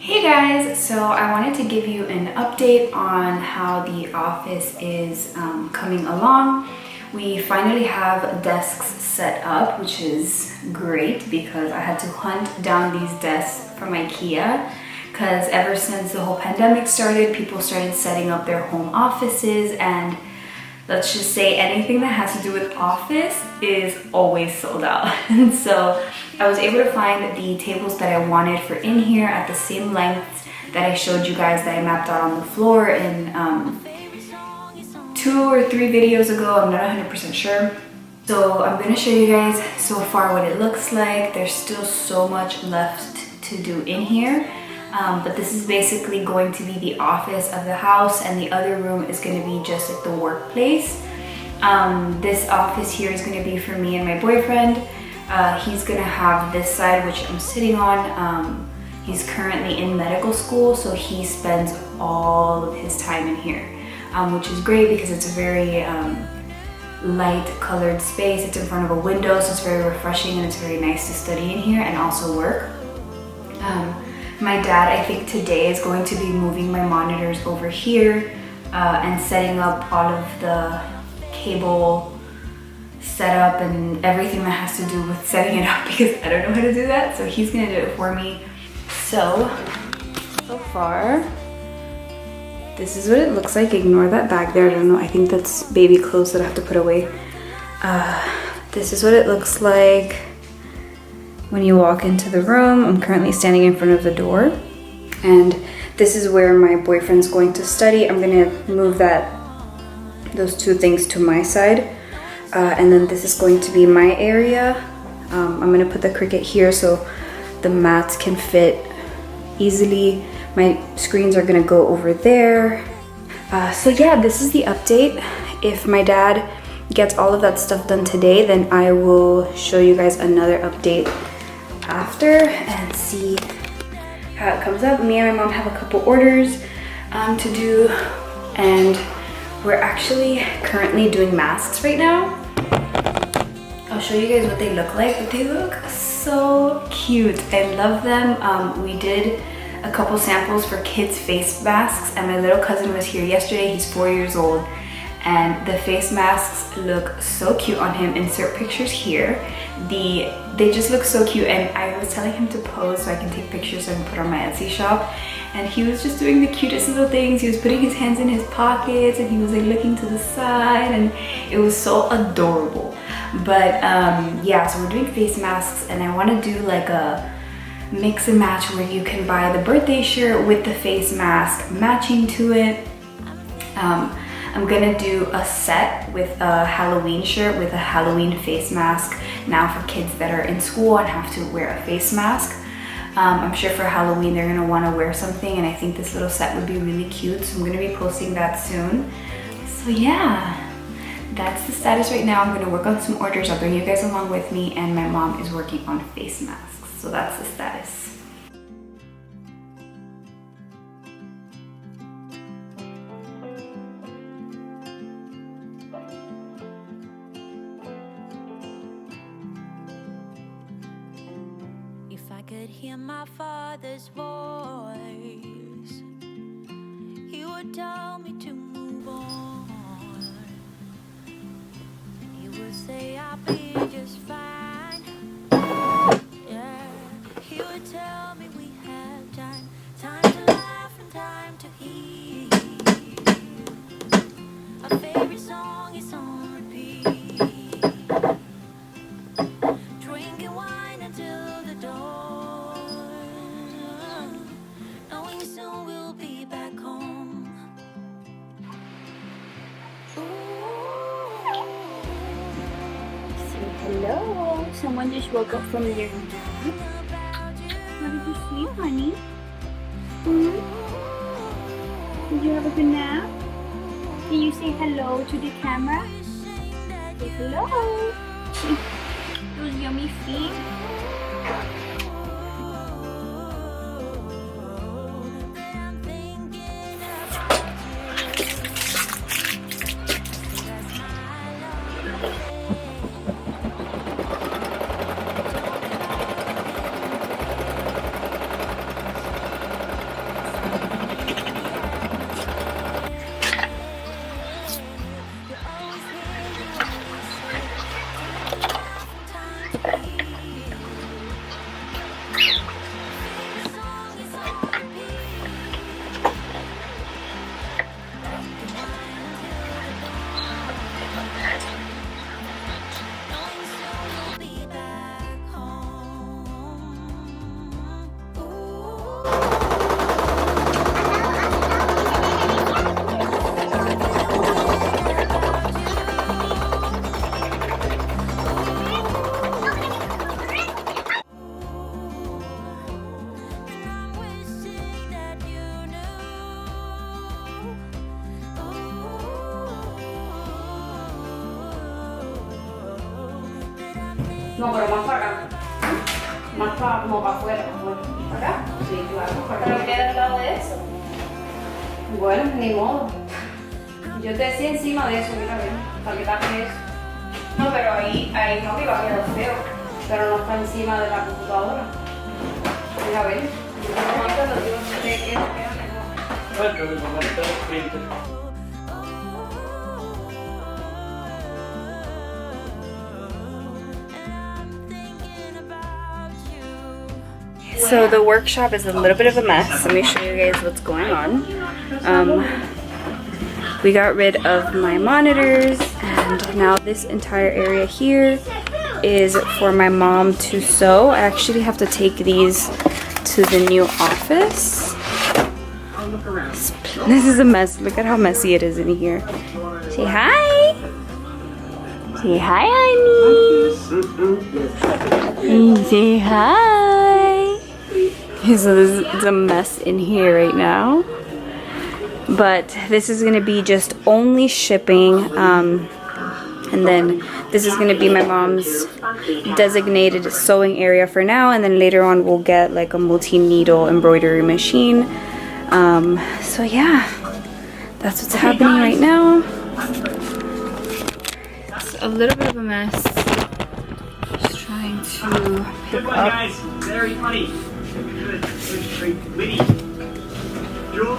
Hey guys, so I wanted to give you an update on how the office is coming along. We finally have desks set up, which is great because I had to hunt down these desks from IKEA because ever since the whole pandemic started, people started setting up their home offices, and let's just say anything that has to do with office is always sold out. And so I was able to find the tables that I wanted for in here at the same length that I showed you guys that I mapped out on the floor in 2 or 3 videos ago. I'm not 100% sure. So I'm gonna show you guys so far what it looks like. There's still so much left to do in here. But this is basically going to be the office of the house, and the other room is going to be just like the workplace. This office here is going to be for me and my boyfriend. He's going to have this side, which I'm sitting on. He's currently in medical school, so he spends all of his time in here, which is great because it's a very light colored space. It's in front of a window, so it's very refreshing and it's very nice to study in here and also work. My dad, I think today, is going to be moving my monitors over here and setting up all of the cable setup and everything that has to do with setting it up because I don't know how to do that. So he's gonna do it for me. So far, this is what it looks like. Ignore that bag there. I don't know. I think that's baby clothes that I have to put away. This is what it looks like when you walk into the room. I'm currently standing in front of the door, and this is where my boyfriend's going to study. I'm gonna move those two things to my side, and then this is going to be my area. I'm gonna put the Cricut here so the mats can fit easily. My screens are gonna go over there. So yeah, this is the update. If my dad gets all of that stuff done today, then I will show you guys another update after and see how it comes up. Me and my mom have a couple orders to do, and we're actually currently doing masks right now. I'll show you guys what they look like, but they look so cute. I love them. We did a couple samples for kids' face masks, and my little cousin was here yesterday. He's 4 years old, and the face masks look so cute on him. Insert pictures here. They just look so cute, and I was telling him to pose so I can take pictures so I can put on my Etsy shop, and he was just doing the cutest little things. He was putting his hands in his pockets and he was like looking to the side, and it was so adorable. But yeah, so we're doing face masks, and I want to do like a mix and match where you can buy the birthday shirt with the face mask matching to it. I'm gonna do a set with a Halloween shirt with a Halloween face mask now for kids that are in school and have to wear a face mask. I'm sure for Halloween they're gonna wanna wear something, and I think this little set would be really cute, so I'm gonna be posting that soon. So yeah, that's the status right now. I'm gonna work on some orders. I'll bring you guys along with me, and my mom is working on face masks. So that's the status. Could hear my father's voice, he would tell me to move on. He would say I'll be just fine. Yeah, he would tell me we have time to laugh and time to heal. Our favorite song is on repeat, drinking wine until the dawn. Soon we'll be back home. Say hello. Someone just woke up from their nap. How did you sleep, honey? Did you have a good nap? Can you say hello to the camera? Say hello. Those yummy feet. No, pero más para acá. Más para, como para afuera. ¿Para acá? Sí, claro. ¿Pero qué al lado de eso? Bueno, ni modo. Yo te decía encima de eso, mira, ven, para que tapes eso. No, pero ahí no me iba a quedar feo. Pero no está encima de la computadora. Mira, ven. Yo te lo mando, lo digo, que queda mejor. Bueno, mi mamá está frente. So the workshop is a little bit of a mess. Let me show you guys what's going on. We got rid of my monitors, and now this entire area here is for my mom to sew. I actually have to take these to the new office. This is a mess. Look at how messy it is in here. Say hi. Say hi, honey. Say hi. Okay, so there's a mess in here right now. But this is going to be just only shipping. And then this is going to be my mom's designated sewing area for now. And then later on we'll get like a multi-needle embroidery machine. So yeah, that's what's happening right now. It's a little bit of a mess. Just trying to pick up. Guys, very funny. Good, good, witty. Jewel,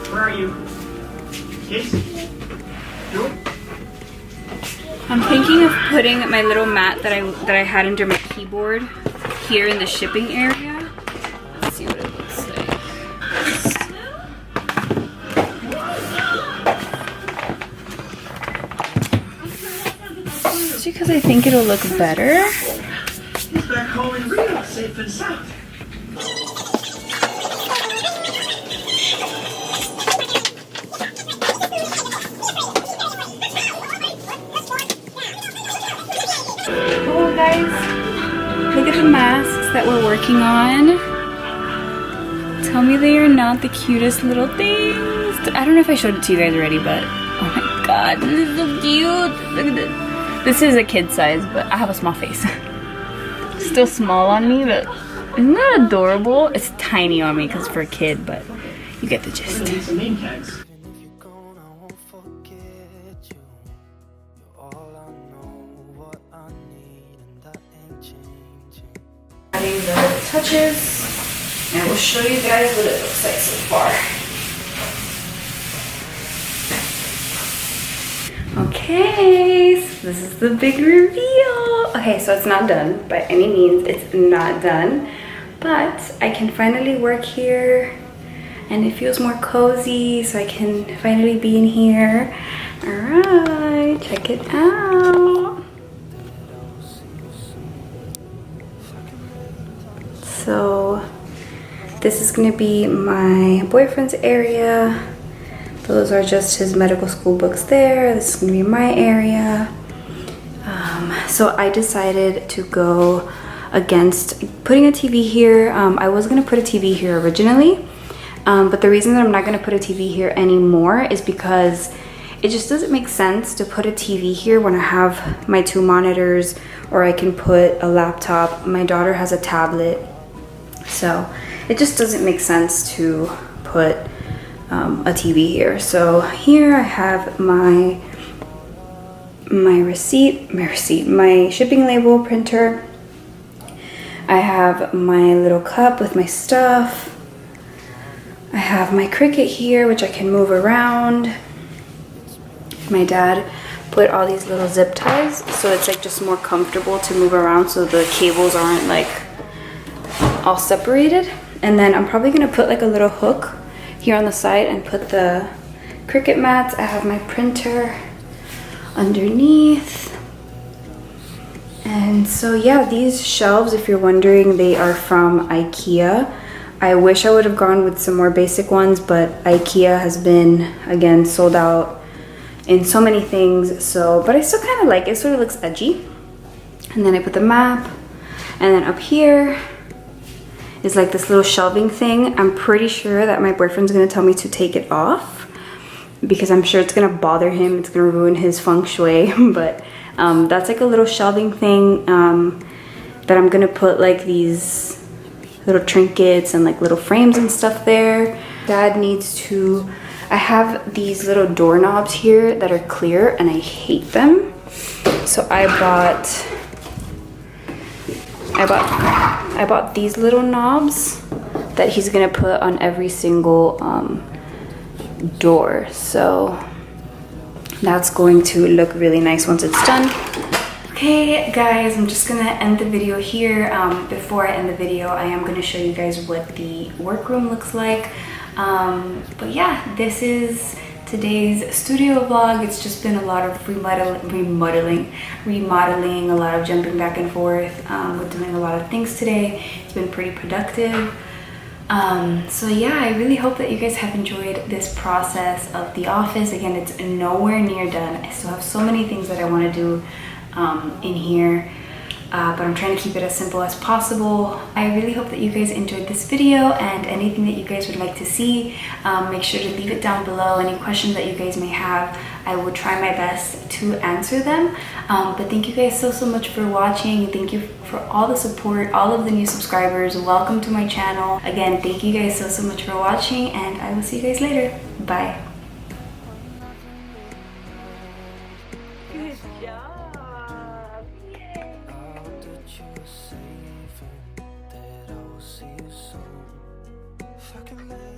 where are you? Kiss? Jewel? I'm thinking of putting my little mat that I had under my keyboard here in the shipping area. Let's see what it looks like. Just because I think it'll look better. He's back home in Rio, safe and sound. Oh guys, look at the masks that we're working on. Tell me they are not the cutest little things. I don't know if I showed it to you guys already, but oh my god, this is so cute. Look at this. This is a kid size, but I have a small face. Still small on me, but isn't that adorable? It's tiny on me because it's for a kid, but you get the gist. Need some name tags. Adding the touches, and we'll show you guys what it looks like so far. Okay, so this is the big reveal. Okay, so it's not done by any means. It's not done, but I can finally work here, and it feels more cozy, so I can finally be in here. All right, check it out. So this is gonna be my boyfriend's area. Those are just his medical school books there. This is gonna be my area. So I decided to go against putting a TV here. I was gonna put a TV here originally, but the reason that I'm not gonna put a TV here anymore is because it just doesn't make sense to put a TV here when I have my two monitors, or I can put a laptop. My daughter has a tablet. So it just doesn't make sense to put a TV here. So here I have my shipping label printer. I have my little cup with my stuff. I have my Cricut here, which I can move around. My dad put all these little zip ties, so it's like just more comfortable to move around, so the cables aren't like all separated. And then I'm probably gonna put like a little hook here on the side and put the Cricut mats. I have my printer underneath. And so yeah, these shelves, if you're wondering, they are from IKEA. I wish I would have gone with some more basic ones, but IKEA has been, again, sold out in so many things. So, but I still kind of like it. It sort of looks edgy. And then I put the map, and then up here is like this little shelving thing. I'm pretty sure that my boyfriend's gonna tell me to take it off because I'm sure it's gonna bother him. It's gonna ruin his feng shui, but That's like a little shelving thing that I'm gonna put like these little trinkets and like little frames and stuff there. Dad needs to, I have these little doorknobs here that are clear and I hate them. So I bought these little knobs that he's gonna put on every single door. So that's going to look really nice once it's done. Okay guys, I'm just gonna end the video here. Before I end the video, I am gonna show you guys what the workroom looks like. But yeah, this is today's studio vlog. It's just been a lot of remodeling, a lot of jumping back and forth. We're doing a lot of things today. It's been pretty productive. So yeah, I really hope that you guys have enjoyed this process of the office. Again, it's nowhere near done. I still have so many things that I want to do in here, but I'm trying to keep it as simple as possible. I really hope that you guys enjoyed this video, and anything that you guys would like to see, make sure to leave it down below. Any questions that you guys may have, I will try my best to answer them. But thank you guys so much for watching. Thank you for all the support, all of the new subscribers. Welcome to my channel. Again, thank you guys so much for watching, and I will see you guys later. Bye.